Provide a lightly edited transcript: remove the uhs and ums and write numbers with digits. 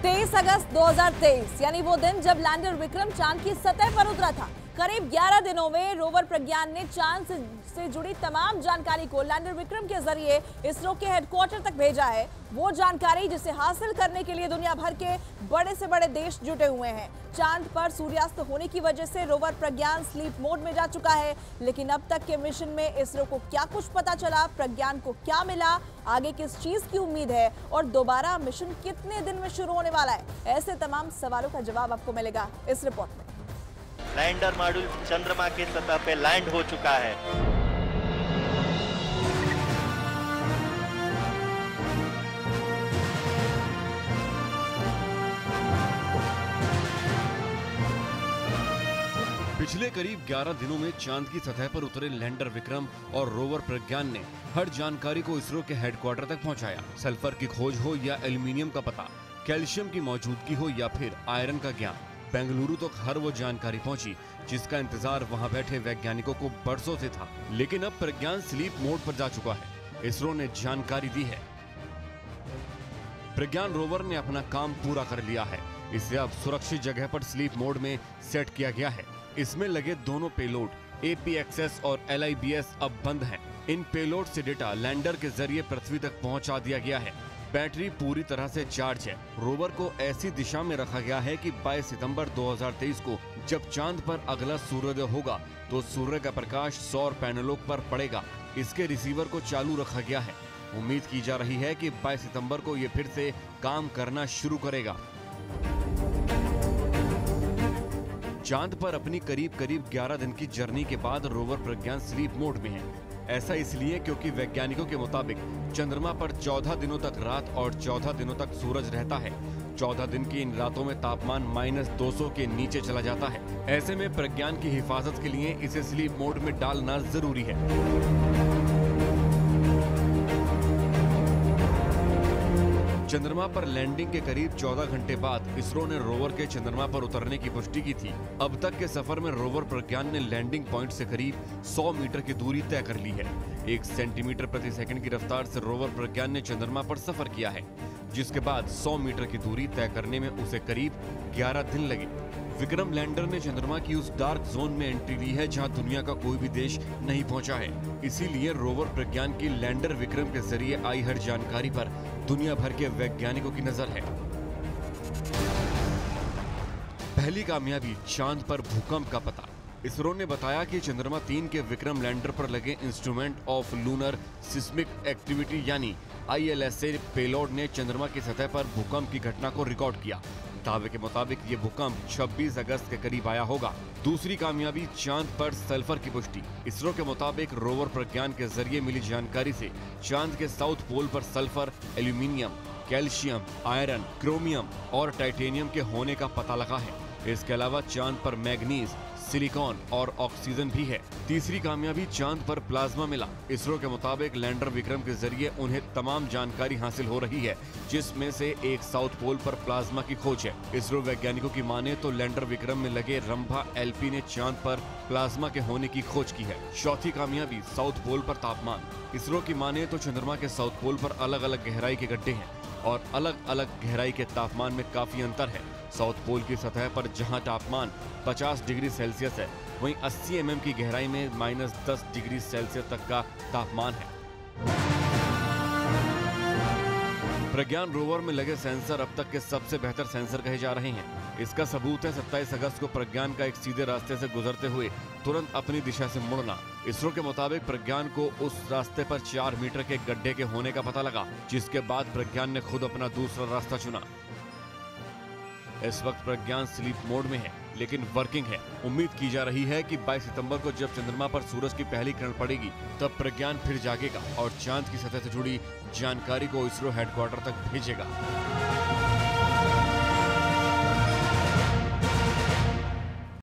23 अगस्त 2023 यानी वो दिन जब लैंडर विक्रम चांद की सतह पर उतरा था। करीब 11 दिनों में रोवर प्रज्ञान ने चांद से जुड़ी तमाम जानकारी को लैंडर विक्रम के जरिए इसरो के हेडक्वार्टर तक भेजा है। वो जानकारी जिसे हासिल करने के लिए दुनिया भर के बड़े से बड़े देश जुटे हुए हैं। चांद पर सूर्यास्त होने की वजह से रोवर प्रज्ञान स्लीप मोड में जा चुका है, लेकिन अब तक के मिशन में इसरो को क्या कुछ पता चला, प्रज्ञान को क्या मिला, आगे किस चीज की उम्मीद है और दोबारा मिशन कितने दिन में शुरू होने वाला है, ऐसे तमाम सवालों का जवाब आपको मिलेगा इस रिपोर्ट में। लैंडर मॉड्यूल चंद्रमा की सतह पे लैंड हो चुका है। पिछले करीब 11 दिनों में चांद की सतह पर उतरे लैंडर विक्रम और रोवर प्रज्ञान ने हर जानकारी को इसरो के हेडक्वार्टर तक पहुंचाया। सल्फर की खोज हो या एल्यूमिनियम का पता, कैल्शियम की मौजूदगी हो या फिर आयरन का ज्ञान, बेंगलुरु तक हर वो जानकारी पहुंची जिसका इंतजार वहां बैठे वैज्ञानिकों को बरसों से था। लेकिन अब प्रज्ञान स्लीप मोड पर जा चुका है। इसरो ने जानकारी दी है। प्रज्ञान रोवर ने अपना काम पूरा कर लिया है। इसे अब सुरक्षित जगह पर स्लीप मोड में सेट किया गया है। इसमें लगे दोनों पेलोड APXS और LIBS अब बंद हैं। इन पेलोड से डेटा लैंडर के जरिए पृथ्वी तक पहुंचा दिया गया है। बैटरी पूरी तरह से चार्ज है। रोवर को ऐसी दिशा में रखा गया है कि 22 सितंबर 2023 को जब चांद पर अगला सूर्योदय होगा तो सूर्य का प्रकाश सौर पैनलों पर पड़ेगा। इसके रिसीवर को चालू रखा गया है। उम्मीद की जा रही है कि 22 सितंबर को ये फिर से काम करना शुरू करेगा। चांद पर अपनी करीब 11 दिन की जर्नी के बाद रोवर प्रज्ञान स्लीप मोड में है। ऐसा इसलिए क्योंकि वैज्ञानिकों के मुताबिक चंद्रमा पर 14 दिनों तक रात और 14 दिनों तक सूरज रहता है। 14 दिन की इन रातों में तापमान -200 के नीचे चला जाता है। ऐसे में प्रज्ञान की हिफाजत के लिए इसे स्लीप मोड में डालना जरूरी है। चंद्रमा पर लैंडिंग के करीब 14 घंटे बाद इसरो ने रोवर के चंद्रमा पर उतरने की पुष्टि की थी। अब तक के सफर में रोवर प्रज्ञान ने लैंडिंग पॉइंट से करीब 100 मीटर की दूरी तय कर ली है। 1 सेंटीमीटर प्रति सेकंड की रफ्तार से रोवर प्रज्ञान ने चंद्रमा पर सफर किया है, जिसके बाद 100 मीटर की दूरी तय करने में उसे करीब 11 दिन लगे। विक्रम लैंडर ने चंद्रमा की उस डार्क जोन में एंट्री ली है जहां दुनिया का कोई भी देश नहीं पहुंचा है। इसीलिए रोवर प्रज्ञान की लैंडर विक्रम के जरिए आई हर जानकारी पर दुनिया भर के वैज्ञानिकों की नजर है। पहली कामयाबी, चांद पर भूकंप का पता। इसरो ने बताया कि चंद्रमा 3 के विक्रम लैंडर पर लगे instrument of lunar seismic activity यानी ILSA पेलोड ने चंद्रमा की सतह पर भूकंप की घटना को रिकॉर्ड किया। दावे के मुताबिक ये भूकंप 26 अगस्त के करीब आया होगा। दूसरी कामयाबी, चांद पर सल्फर की पुष्टि। इसरो के मुताबिक रोवर प्रज्ञान के जरिए मिली जानकारी से चांद के साउथ पोल पर sulphur, aluminium, calcium, iron, chromium और टाइटेनियम के होने का पता लगा है। इसके अलावा चांद पर मैग्नीज, सिलिकॉन और ऑक्सीजन भी है। तीसरी कामयाबी, चांद पर प्लाज्मा मिला। इसरो के मुताबिक लैंडर विक्रम के जरिए उन्हें तमाम जानकारी हासिल हो रही है, जिसमें से एक साउथ पोल पर प्लाज्मा की खोज है। इसरो वैज्ञानिकों की माने तो लैंडर विक्रम में लगे रंभा LP ने चांद पर प्लाज्मा के होने की खोज की है। चौथी कामयाबी, साउथ पोल पर तापमान। इसरो की माने तो चंद्रमा के साउथ पोल पर अलग अलग गहराई के गड्ढे हैं और अलग अलग गहराई के तापमान में काफी अंतर है। साउथ पोल की सतह पर जहां तापमान 50 डिग्री सेल्सियस है, वहीं 80 mm की गहराई में -10 डिग्री सेल्सियस तक का तापमान है। प्रज्ञान रोवर में लगे सेंसर अब तक के सबसे बेहतर सेंसर कहे जा रहे हैं। इसका सबूत है 27 अगस्त को प्रज्ञान का एक सीधे रास्ते से गुजरते हुए तुरंत अपनी दिशा से मुड़ना। इसरो के मुताबिक प्रज्ञान को उस रास्ते पर 4 मीटर के गड्ढे के होने का पता लगा, जिसके बाद प्रज्ञान ने खुद अपना दूसरा रास्ता चुना। इस वक्त प्रज्ञान स्लीप मोड में है, लेकिन वर्किंग है। उम्मीद की जा रही है कि 22 सितंबर को जब चंद्रमा पर सूरज की पहली किरण पड़ेगी, तब प्रज्ञान फिर जागेगा और चांद की सतह से जुड़ी जानकारी को इसरो हेडक्वार्टर तक भेजेगा।